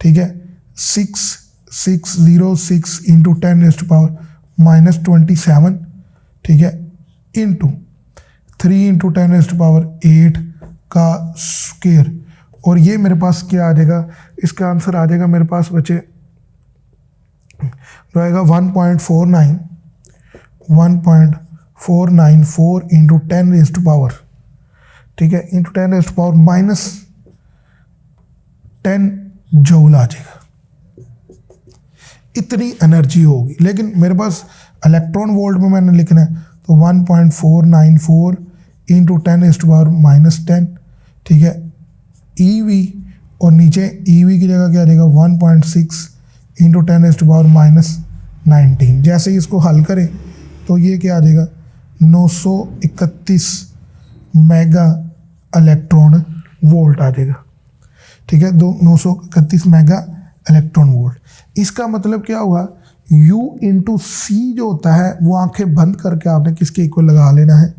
ठीक है, 6606 × 10⁻⁻27, ठीक है, इंटू 3 × 10⁸ का स्क्वायर, और ये मेरे पास क्या आ जाएगा, इसका आंसर आ जाएगा मेरे पास बचे रहेगा 1.494 इंटू 10⁻, ठीक है, इंटू 10⁻⁻10 जूल आ जाएगा। इतनी एनर्जी होगी, लेकिन मेरे पास इलेक्ट्रॉन वोल्ट में मैंने लिखना है, तो 1.494 इंटू 10⁻⁻10, ठीक है, ईवी, और नीचे ईवी की जगह क्या आ जाएगा 1.6 इंटू 10⁻⁻19। जैसे ही इसको हल करें तो ये क्या आ जाएगा 931 मेगा इलेक्ट्रॉन वोल्ट आ जाएगा, ठीक है, 931 मेगा इलेक्ट्रॉन वोल्ट। इसका मतलब क्या हुआ, U इंटू सी जो होता है वो आंखें बंद करके आपने किसके इक्वल लगा लेना है,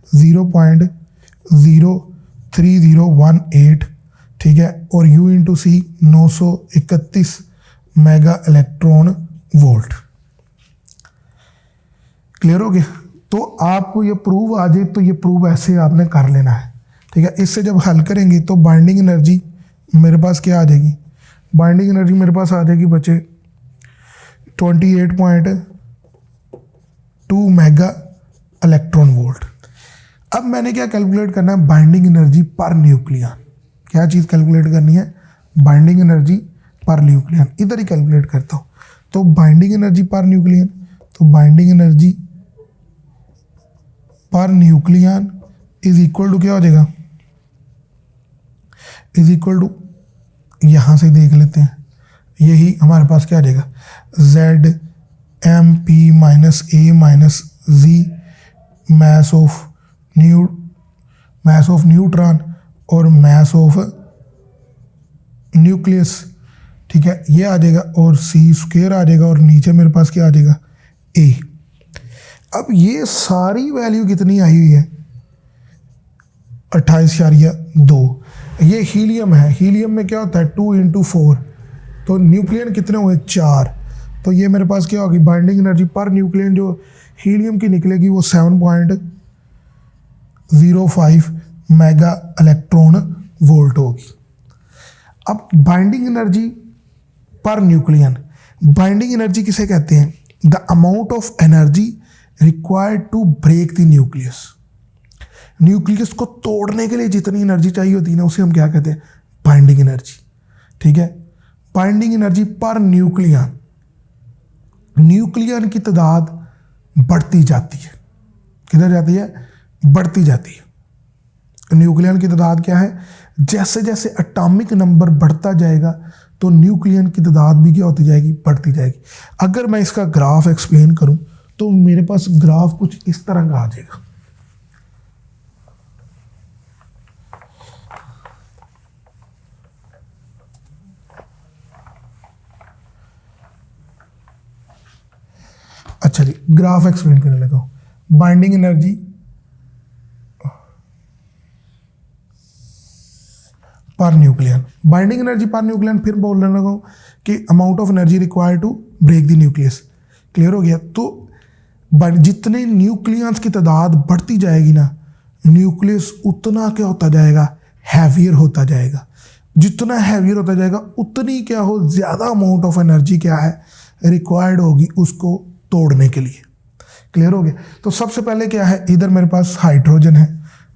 0.03018, ठीक है, और U इंटू सी 931 मेगा इलेक्ट्रॉन वोल्ट। क्लियर हो गया? तो आपको ये प्रूव आ जाए तो ये प्रूव ऐसे आपने कर लेना है, ठीक है। इससे जब हल करेंगे तो बाइंडिंग एनर्जी मेरे पास क्या आ जाएगी, बाइंडिंग एनर्जी मेरे पास आ जाएगी बच्चे 28.2 मेगा इलेक्ट्रॉन वोल्ट। अब मैंने क्या कैलकुलेट करना है, बाइंडिंग एनर्जी पर न्यूक्लियन। क्या चीज़ कैलकुलेट करनी है, बाइंडिंग एनर्जी पर न्यूक्लियन। इधर ही कैलकुलेट करता हूँ, तो बाइंडिंग एनर्जी पर न्यूक्लियन, तो binding energy per nucleon is equal to क्या हो जाएगा, इज इक्वल टू, यहाँ से देख लेते हैं, यही हमारे पास क्या आ जाएगा, ZmP - A - Z mass of neutron और mass of न्यूक्लियस, ठीक है, ये आ जाएगा, और C² आ जाएगा, और नीचे मेरे पास क्या आ जाएगा A। अब ये सारी वैल्यू कितनी आई हुई है, 28.2। ये हीलियम है, हीलियम में क्या होता है 2 × 4, तो न्यूक्लियन कितने हुए 4, तो ये मेरे पास क्या होगी, बाइंडिंग एनर्जी पर न्यूक्लियन जो हीलियम की निकलेगी वो 7.05 मेगा इलेक्ट्रॉन वोल्ट होगी। अब binding energy per nucleon, binding energy किसे कहते हैं, the amount of energy required to break the nucleus. Nucleus को तोड़ने के लिए जितनी एनर्जी चाहिए होती है ना, उसे हम क्या कहते हैं, बाइंडिंग एनर्जी, ठीक है। Binding energy per nucleon, nucleon की तादाद बढ़ती जाती है, किधर जाती है, बढ़ती जाती है। न्यूक्लियन की तादाद क्या है, जैसे जैसे एटॉमिक नंबर बढ़ता जाएगा तो न्यूक्लियन की तादाद भी क्या होती जाएगी, बढ़ती जाएगी। अगर मैं इसका ग्राफ एक्सप्लेन करूं तो मेरे पास ग्राफ कुछ इस तरह का आ जाएगा। अच्छा जी, ग्राफ एक्सप्लेन करने लगा हूं, binding energy per nucleon, binding energy per nucleon, फिर बोलने लगा हूं कि amount of energy required to break the nucleus. Clear हो गया? तो जितने न्यूक्लियंस की तादाद बढ़ती जाएगी ना, न्यूक्लियस उतना क्या होता जाएगा, हैवियर होता जाएगा। जितना हैवियर होता जाएगा उतनी क्या हो, ज़्यादा अमाउंट ऑफ एनर्जी क्या है रिक्वायर्ड होगी उसको तोड़ने के लिए। क्लियर हो गया? तो सबसे पहले क्या है, इधर मेरे पास हाइड्रोजन है,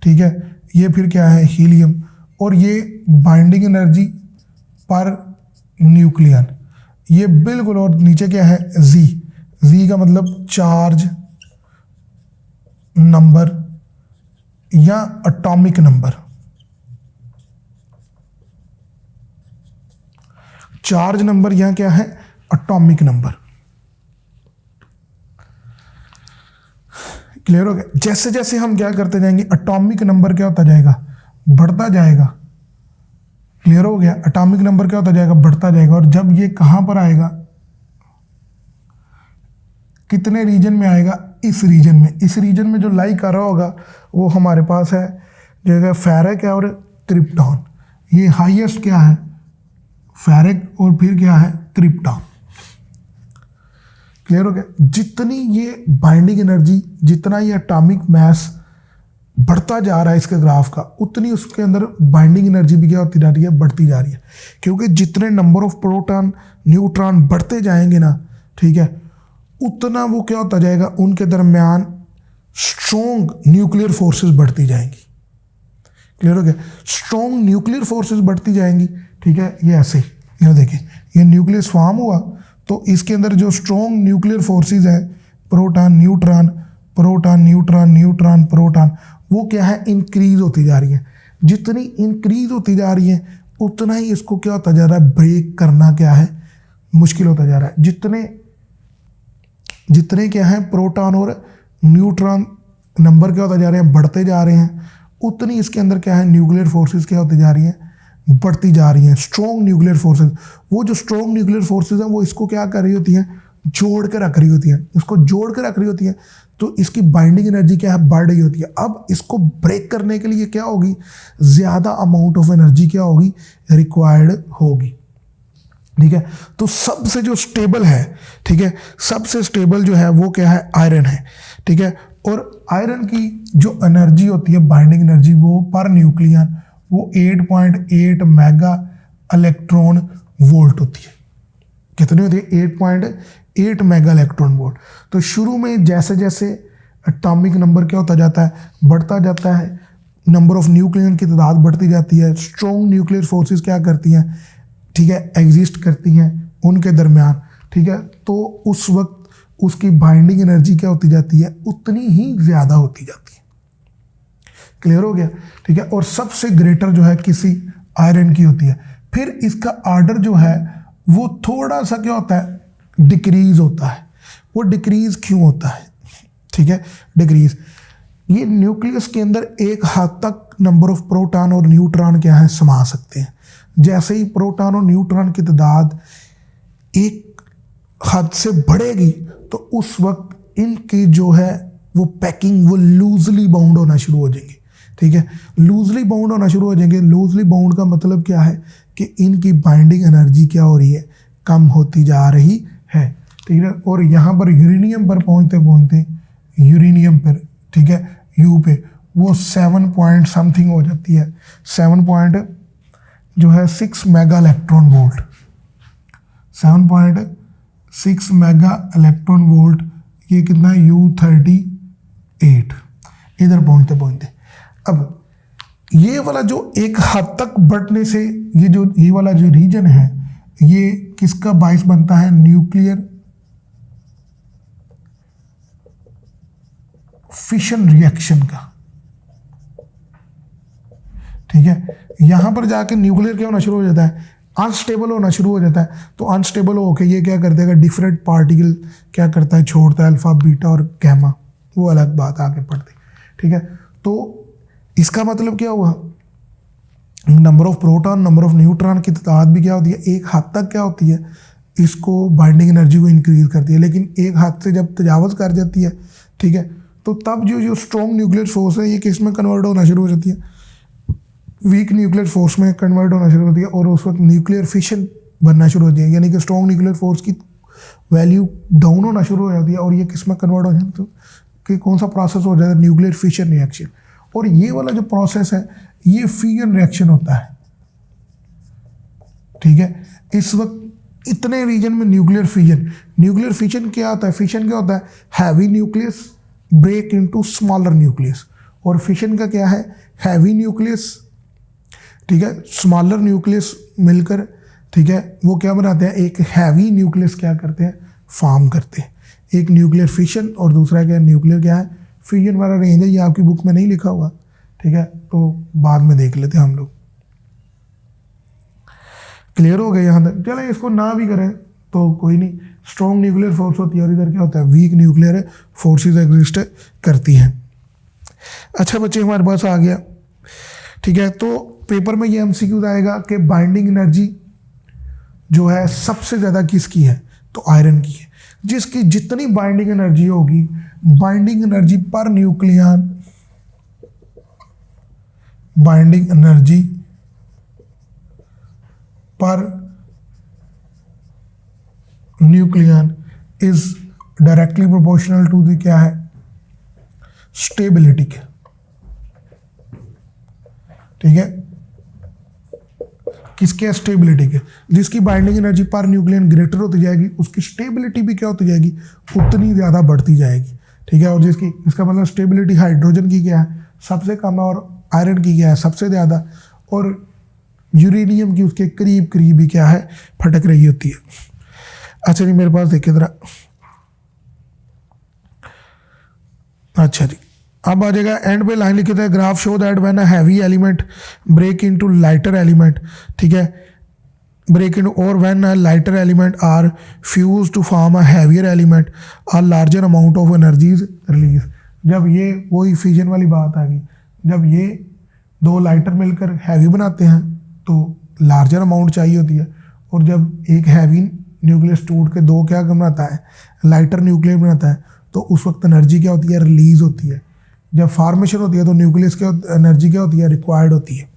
ठीक है, ये फिर क्या है हीलियम, और ये बाइंडिंग एनर्जी पर न्यूक्लियन, ये बिल्कुल, और नीचे क्या है जी, जी का मतलब चार्ज नंबर या एटॉमिक नंबर। चार्ज नंबर या क्या है, एटॉमिक नंबर। क्लियर हो गया? जैसे जैसे हम क्या करते जाएंगे, एटॉमिक नंबर क्या होता जाएगा, बढ़ता जाएगा। क्लियर हो गया? एटॉमिक नंबर क्या होता जाएगा, बढ़ता जाएगा। और जब ये कहां पर आएगा, कितने रीजन में आएगा, इस रीजन में। इस रीजन में जो लाई कर रहा होगा वो हमारे पास है जो फेरिक है और क्रिप्टॉन। ये हाईएस्ट क्या है, फेरिक, और फिर क्या है क्रिप्टॉन। क्लियर हो गया? जितनी ये बाइंडिंग एनर्जी, जितना ये एटॉमिक मास बढ़ता जा रहा है इसके ग्राफ का, उतनी उसके अंदर बाइंडिंग एनर्जी भी क्या होती जा रही है, बढ़ती जा रही है। क्योंकि जितने नंबर ऑफ प्रोटॉन न्यूट्रॉन बढ़ते जाएंगे ना, ठीक है, उतना वो क्या होता जाएगा, उनके दरमियान स्ट्रॉन्ग न्यूक्लियर फोर्सेस बढ़ती जाएंगी। क्लियर हो गया? स्ट्रॉन्ग न्यूक्लियर फोर्सेस बढ़ती जाएंगी, ठीक है। ये ऐसे, ये देखिए, ये न्यूक्लियस फॉर्म हुआ तो इसके अंदर जो स्ट्रॉन्ग न्यूक्लियर फोर्सेस है, proton neutron, proton neutron, neutron proton, वो क्या है, इंक्रीज होती जा रही है। जितनी इंक्रीज होती जा रही है उतना ही इसको क्या होता जा रहा है, ब्रेक करना क्या है, मुश्किल होता जा रहा है। जितने जितने क्या है प्रोटॉन और न्यूट्रॉन नंबर क्या होता जा रहे हैं, बढ़ते जा रहे हैं, उतनी इसके अंदर क्या है, न्यूक्लियर फोर्सेस क्या होती जा रही हैं, बढ़ती जा रही हैं। स्ट्रॉन्ग न्यूक्लियर फोर्सेस, वो जो स्ट्रॉन्ग न्यूक्लियर फोर्सेस हैं वो इसको क्या कर रही होती हैं, जोड़ के रख रही होती हैं, इसको जोड़ के रख रही होती हैं, तो इसकी बाइंडिंग एनर्जी क्या है, बढ़ रही होती है। अब इसको ब्रेक करने के लिए क्या होगी, ज़्यादा अमाउंट ऑफ एनर्जी क्या होगी, रिक्वायर्ड होगी। ठीक है, तो सबसे जो स्टेबल है, ठीक है, सबसे स्टेबल जो है वो क्या है, आयरन है। ठीक है, और आयरन की जो एनर्जी होती है, बाइंडिंग एनर्जी, वो पर न्यूक्लियन वो 8.8 मेगा इलेक्ट्रॉन वोल्ट होती है। कितनी होती है, 8.8 मेगा इलेक्ट्रॉन वोल्ट। तो शुरू में जैसे जैसे एटॉमिक नंबर क्या होता जाता है, बढ़ता जाता है, नंबर ऑफ न्यूक्लियन की तादाद बढ़ती जाती है, स्ट्रॉन्ग न्यूक्लियर फोर्सेस क्या करती हैं, ठीक है, एग्जिस्ट करती हैं उनके दरमियान। ठीक है, तो उस वक्त उसकी बाइंडिंग एनर्जी क्या होती जाती है, उतनी ही ज़्यादा होती जाती है। क्लियर हो गया? ठीक है, और सबसे ग्रेटर जो है किसी आयरन की होती है। फिर इसका आर्डर जो है वो थोड़ा सा क्या होता है, डिक्रीज होता है। वो डिक्रीज क्यों होता है, ठीक है, डिक्रीज, ये न्यूक्लियस के अंदर एक हद तक नंबर ऑफ प्रोटॉन और न्यूट्रॉन क्या है, समा सकते हैं। जैसे ही प्रोटॉन और न्यूट्रॉन की तादाद एक हद से बढ़ेगी तो उस वक्त इनकी जो है वो पैकिंग, वो लूजली बाउंड होना शुरू हो जाएंगे। ठीक है, लूजली बाउंड होना शुरू हो जाएंगे। लूजली बाउंड का मतलब क्या है कि इनकी बाइंडिंग एनर्जी क्या हो रही है, कम होती जा रही है। ठीक है, और यहाँ पर यूरेनियम पर पहुँचते पहुँचते, यूरेनियम पर, ठीक है, यू पे वो 7 पॉइंट समथिंग हो जाती है, 7.6 mega electron volt, 7.6 mega electron volt. ये कितना, U38 इधर पहुँचते पहुँचते। अब ये वाला जो एक हद तक बढ़ने से ये वाला जो रीजन है, ये किसका बायस बनता है, न्यूक्लियर फिशन रिएक्शन का। ठीक है, यहां पर जाके न्यूक्लियर क्या होना शुरू हो जाता है, अनस्टेबल होना शुरू हो जाता है। तो अनस्टेबल होके ये क्या कर देगा, डिफरेंट पार्टिकल क्या करता है, छोड़ता है, अल्फा बीटा और गैमा, वो अलग बात आगे पड़ती। ठीक है, तो इसका मतलब क्या हुआ, number of proton, number of neutron की तादाद भी क्या होती है, एक हद तक क्या होती है, इसको बाइंडिंग एनर्जी को इंक्रीज करती है। लेकिन एक हद से जब तजावज़ कर जाती है, ठीक है, तो तब जो स्ट्रॉन्ग न्यूक्लियर फोर्स है ये किस में कन्वर्ट होना शुरू हो जाती है, वीक न्यूक्लियर फोर्स में कन्वर्ट होना शुरू होती है। और उस वक्त न्यूक्लियर फिशन बनना शुरू हो जाती है, यानी कि स्ट्रॉन्ग न्यूक्लियर फोर्स की वैल्यू डाउन होना शुरू हो जाती है। और ये किस में कन्वर्ट हो जाती है, कि कौन सा प्रोसेस हो जाता है, न्यूक्लियर फिशन रिएक्शन। और ये वाला जो प्रोसेस है ये फ्यूजन रिएक्शन होता है। ठीक है, इस वक्त इतने रीजन में न्यूक्लियर फिशन क्या होता है, फिशन क्या होता है, heavy nucleus break into smaller nucleus. और फिशन का क्या है, हैवी न्यूक्लियस, ठीक है, स्मॉलर न्यूक्लियस मिलकर, ठीक है, वो क्या बनाते हैं, एक हैवी न्यूक्लियस क्या करते हैं, फॉर्म करते हैं। एक न्यूक्लियर फिशन और दूसरा क्या है, न्यूक्लियर क्या है, फ्यूजन वाला रेंज है। ये आपकी बुक में नहीं लिखा हुआ, ठीक है, तो बाद में देख लेते हैं हम लोग। क्लियर हो गया यहाँ तक? चले इसको ना भी करें तो कोई नहीं। स्ट्रॉन्ग न्यूक्लियर फोर्स होती है और इधर क्या होता है, वीक न्यूक्लियर फोर्सेस एग्जिस्ट करती हैं। अच्छा बच्चे, हमारे पास आ गया। ठीक है, तो पेपर में ये एमसीक्यू आएगा कि बाइंडिंग एनर्जी जो है सबसे ज़्यादा किसकी है, तो आयरन की है। जिसकी जितनी बाइंडिंग एनर्जी होगी, binding energy per nucleon, binding energy per nucleon is directly proportional to the क्या है, स्टेबिलिटी के। ठीक है, किसके, स्टेबिलिटी के। जिसकी binding energy per nucleon greater होती जाएगी उसकी स्टेबिलिटी भी क्या होती जाएगी, उतनी ज़्यादा बढ़ती जाएगी। ठीक है, और जिसकी, इसका मतलब स्टेबिलिटी हाइड्रोजन की क्या है, सबसे कम है, और आयरन की क्या है, सबसे ज़्यादा, और यूरेनियम की उसके करीब करीब ही क्या है, फटक रही होती है। अच्छा जी, मेरे पास देखिए ज़रा, अच्छा जी, अब आ जाएगा एंड पे लाइन लिखे थे, graph show that when a heavy element break into lighter element, ठीक है, ब्रेक इन, और when a lighter element are fuse to form a heavier element a larger amount of energies release. जब ये वही fission वाली बात आ गई, जब ये दो लाइटर मिलकर हैवी बनाते हैं तो लार्जर अमाउंट चाहिए होती है, और जब एक हैवी न्यूक्लियस टूट के दो क्या बनाता है, लाइटर न्यूक्लियस बनाता है, तो उस वक्त एनर्जी क्या होती है, रिलीज होती है। जब फॉर्मेशन होती है तो न्यूक्लियस क्या एनर्जी क्या होती है, रिक्वायर्ड होती है।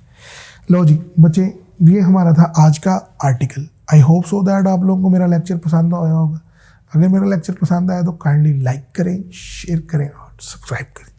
लो जी बच्चे, ये हमारा था आज का article. I hope so that आप लोगों को मेरा लेक्चर पसंद आया होगा। अगर मेरा लेक्चर पसंद आया तो काइंडली लाइक करें, शेयर करें और सब्सक्राइब करें।